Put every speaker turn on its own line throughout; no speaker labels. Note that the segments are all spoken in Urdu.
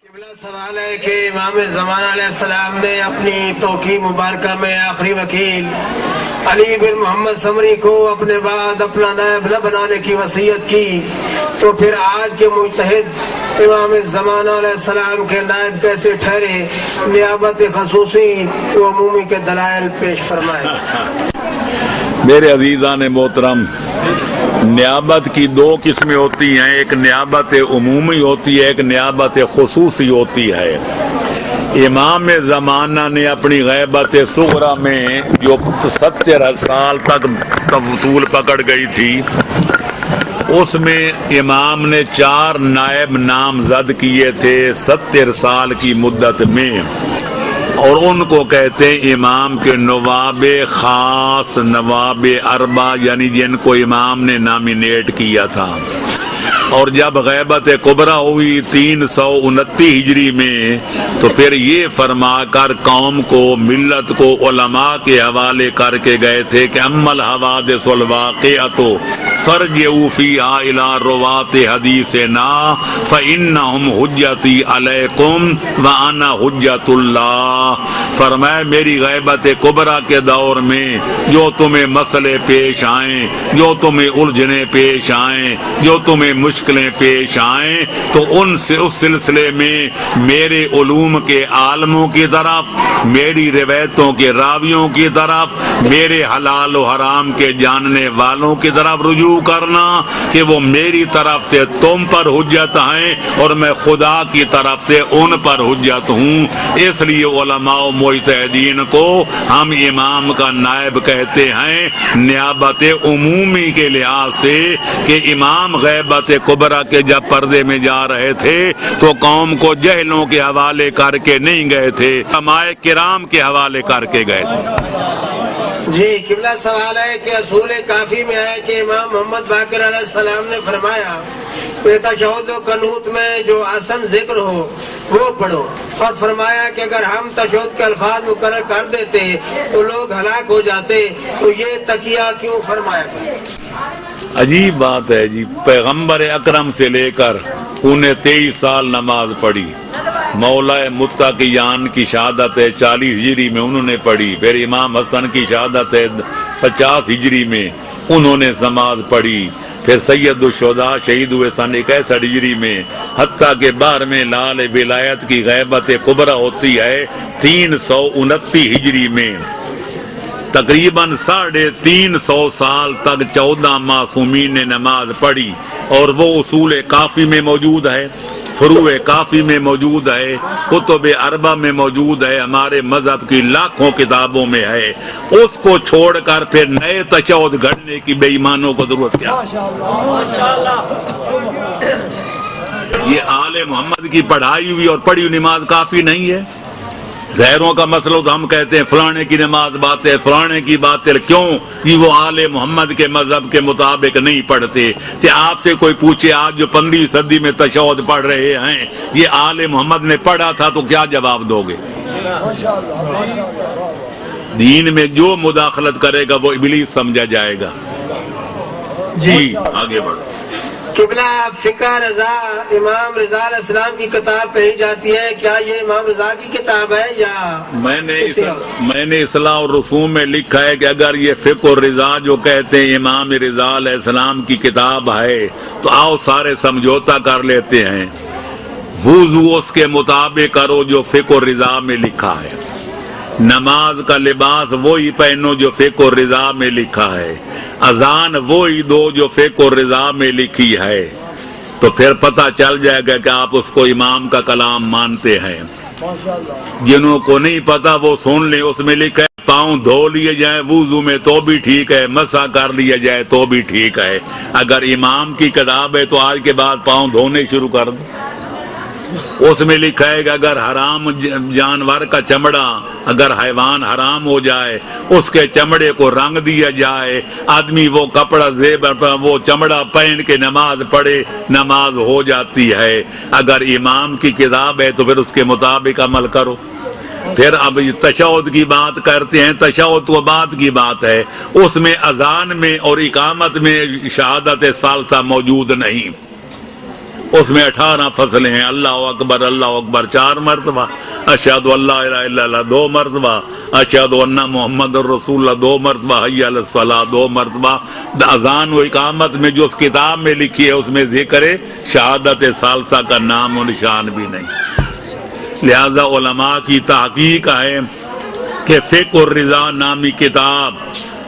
قبلہ سوال ہے کہ امام زمانہ علیہ السلام نے اپنی توقیع مبارکہ میں آخری وکیل علی بن محمد سمری کو اپنے بعد اپنا نائب نہ بنانے کی وصیت کی، تو پھر آج کے مجتہد امام زمانہ علیہ السلام کے نائب کیسے ٹھہرے؟ نیابت خصوصی و عمومی کے دلائل پیش فرمائے۔
میرے عزیزان محترم، نیابت کی دو قسمیں ہوتی ہیں، ایک نیابت عمومی ہوتی ہے، ایک نیابت خصوصی ہوتی ہے۔ امام زمانہ نے اپنی غیبت صغرا میں جو 70 سال تک طول پکڑ گئی تھی، اس میں امام نے 4 نائب نامزد کیے تھے 70 سال کی مدت میں، اور ان کو کہتے ہیں امام کے نواب خاص، نواب اربع، یعنی جن کو امام نے نامینیٹ کیا تھا۔ اور جب غیبت کبریٰ ہوئی 329 ہجری میں، تو پھر یہ فرما کر قوم کو، ملت کو علماء کے حوالے کر کے گئے تھے کہ اما الحوادث الواقعۃ فارجعوا فیہا الی رواۃ حدیثنا فانہم حجتی علیکم وانا حجت اللہ۔ فرمایا میری غیبت کبریٰ کے دور میں جو تمہیں مسئلے پیش آئیں، جو تمہیں الجھنیں پیش آئیں، جو تمہیں مشکلیں پیش آئیں، تو ان سے اس سلسلے میں میرے علوم کے عالموں کی طرف، میری روایتوں کے راویوں کی طرف، میرے حلال و حرام کے جاننے والوں کی طرف رجوع کرنا کہ وہ میری طرف سے تم پر حجت ہیں اور میں خدا کی طرف سے ان پر حجت ہوں۔ اس لیے علماء و مجتہدین کو ہم امام کا نائب کہتے ہیں، نیابت عمومی کے لحاظ سے کہ امام غیبت کبریٰ کے جب پردے میں جا رہے تھے تو قوم کو جہلوں کے حوالے کر کے نہیں گئے تھے، علماء کرام کے حوالے کر کے گئے تھے۔
جی قبلہ سوال ہے کہ اصول کافی میں ہے کہ امام محمد باقر علیہ السلام نے فرمایا کہ تشہد و قنوت میں جو حسن ذکر ہو وہ پڑھو، اور فرمایا کہ اگر ہم تشہد کے الفاظ مقرر کر دیتے تو لوگ ہلاک ہو جاتے، تو یہ تقیہ کیوں فرمایا گیا؟
عجیب بات ہے جی، پیغمبر اکرم سے لے کر انہیں 23 سال نماز پڑھی، مولا متقیان کی شہادت ہے 40 ہجری میں انہوں نے پڑھی، پھر امام حسن کی شہادت ہے 50 ہجری میں انہوں نے نماز پڑھی، پھر سید الشہداء شہید ہوئے سن 61 ہجری میں، حتیٰ کہ 12ویں لال ولایت کی غیبت کبریٰ ہوتی ہے 329 ہجری میں۔ تقریباً 350 سال تک 14 معصومین نے نماز پڑھی، اور وہ اصول کافی میں موجود ہے، فروع کافی میں موجود ہے، کتب اربع میں موجود ہے، ہمارے مذہب کی لاکھوں کتابوں میں ہے۔ اس کو چھوڑ کر پھر نئے تشہد گھڑنے کی بے ایمانوں کو ضرورت کیا؟ یہ آل محمد کی پڑھائی ہوئی اور پڑھی ہوئی نماز کافی نہیں ہے؟ غیروں کا مسئلہ تو ہم کہتے ہیں فلانے کی نماز باطل، فلانے کی باطل، کیوں؟ یہ وہ آل محمد کے مذہب کے مطابق نہیں پڑھتے کہ آپ سے کوئی پوچھے آج جو 15ویں صدی میں تشہد پڑھ رہے ہیں یہ آل محمد نے پڑھا تھا تو کیا جواب دو گے؟ دین میں جو مداخلت کرے گا وہ ابلیس سمجھا جائے گا۔ جی آگے بڑھو۔
قبلہ فقہ رضا امام رضا علیہ السلام کی کتاب کہی جاتی ہے، کیا یہ امام رضا کی کتاب ہے یا؟
میں نے اصلاح اور رسوم میں لکھا ہے کہ اگر یہ فقہ اور رضا جو کہتے ہیں امام رضا علیہ السلام کی کتاب ہے تو آؤ سارے سمجھوتا کر لیتے ہیں، وضو اس کے مطابق کرو جو فقہ اور رضا میں لکھا ہے، نماز کا لباس وہی پہنو جو فقہ اور رضا میں لکھا ہے، اذان وہی دو جو فقہ اور رضا میں لکھی ہے، تو پھر پتہ چل جائے گا کہ آپ اس کو امام کا کلام مانتے ہیں۔ جنہوں کو نہیں پتا وہ سن لیں، اس میں لکھا ہے پاؤں دھو لیے جائیں وضو میں تو بھی ٹھیک ہے، مسح کر لیا جائے تو بھی ٹھیک ہے۔ اگر امام کی کتاب ہے تو آج کے بعد پاؤں دھونے شروع کر دیں۔ اس میں لکھا ہے کہ اگر حرام جانور کا چمڑا، اگر حیوان حرام ہو جائے اس کے چمڑے کو رنگ دیا جائے، آدمی وہ کپڑا وہ چمڑا پہن کے نماز پڑھے، نماز ہو جاتی ہے۔ اگر امام کی کتاب ہے تو پھر اس کے مطابق عمل کرو۔ پھر اب تشہد کی بات کرتے ہیں، تشہد تو بعد کی بات ہے، اس میں اذان میں اور اقامت میں شہادت ثالثہ موجود نہیں۔ اس میں 18 فصلیں ہیں، اللہ اکبر 4 مرتبہ، اشہد اللہ الہ الا اللہ 2 مرتبہ، اشہد ان محمد الرسول اللہ 2 مرتبہ، حی علی الصلاۃ 2 مرتبہ۔ اذان و اقامت میں جو اس کتاب میں لکھی ہے اس میں ذکر ہے، شہادت ثالثہ کا نام و نشان بھی نہیں۔ لہذا علماء کی تحقیق ہے کہ فقہ الرضا نامی کتاب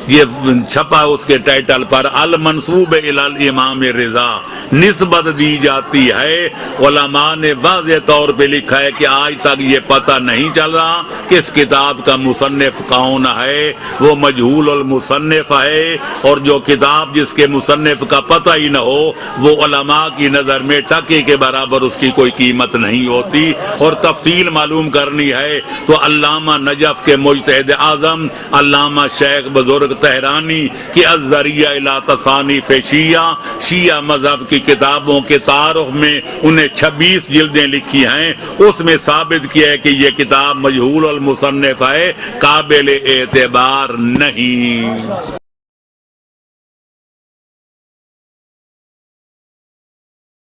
یہ چھپا اس کے ٹائٹل پر المنسوب الی الامام رضا، نسبت دی جاتی ہے۔ علماء نے واضح طور پہ لکھا ہے کہ آج تک یہ پتہ نہیں چل رہا کہ اس کتاب کا مصنف کون ہے، وہ مجہول المصنف ہے، اور جو کتاب جس کے مصنف کا پتہ ہی نہ ہو وہ علماء کی نظر میں ٹکے کے برابر اس کی کوئی قیمت نہیں ہوتی۔ اور تفصیل معلوم کرنی ہے تو علامہ نجف کے مجتہد اعظم علامہ شیخ بزرگ تہرانی کی الذریعہ الی تصانیف شیعہ مذہب کی کتابوں کے تعارف میں انہیں 26 جلدیں لکھی ہیں، اس میں ثابت کیا ہے کہ یہ کتاب مجہول المصنف ہے، قابل اعتبار نہیں۔